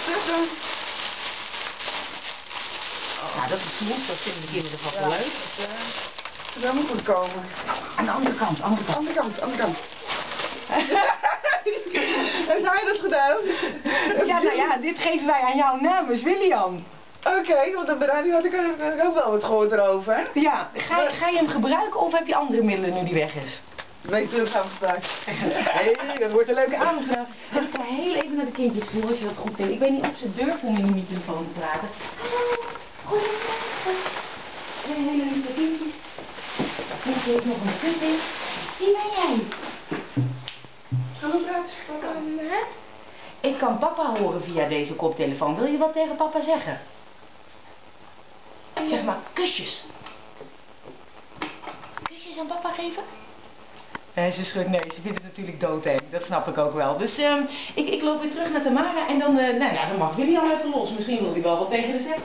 tussen. Nou, dat is goed. Dat vinden de kinderen vast wel leuk. Dat moet goed komen. Aan de andere kant, andere kant. Andere kant. Heeft hij dat gedaan? Ja, nou ja, dit geven wij aan jou namens William. Oké, want op de radio had ik ook wel wat gehoord erover. Ja, ga je hem gebruiken of heb je andere middelen nu die weg is? Nee, terug gaan we gebruiken. Hé, dat wordt een leuke avond vandaag. En ik ga heel even naar de kindjes toe als je dat goed vindt. Ik weet niet of ze durven om in de microfoon te praten. Hallo, goedemorgen. Hele lieve kindjes. Dat kindje heeft nog een kut in. Wie ben jij? Hallo, Brad. Ik kan papa horen via deze koptelefoon. Wil je wat tegen papa zeggen? Zeg maar kusjes. Kusjes aan papa geven? Nee, ze schudt nee. Ze vindt het natuurlijk doodeng. Dat snap ik ook wel. Dus ik loop weer terug naar Tamara en dan, nou ja, dan mag William even los. Misschien wil hij wel wat tegen de zeggen.